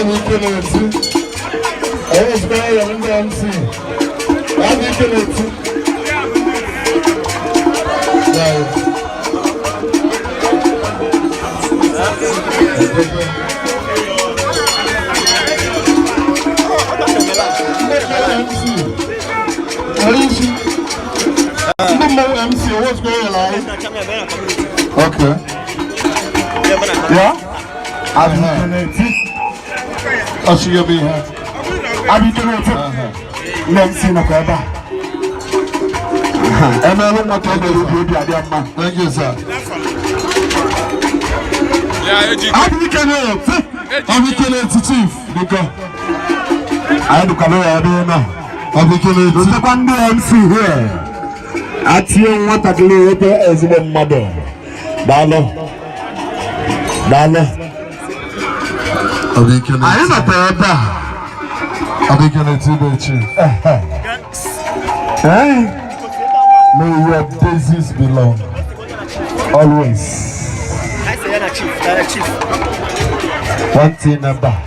Abi Kenneth. I was going to the MC. Abi Kenneth. MC, what's going on? Okay. Yeah? Abi Kenneth. Oh, she will be here. Abi Kenneth. MC na kwaba. Thank you, sir. Abi Kenneth. Abi Kenneth, chief. I do come here now. Abi Kenneth. The second MC here. At you want to do as a mother. Dalo. Abi Kenneth. I am a brother. Abi Kenneth, chief. May your daisies belong always. I say, chief. One thing about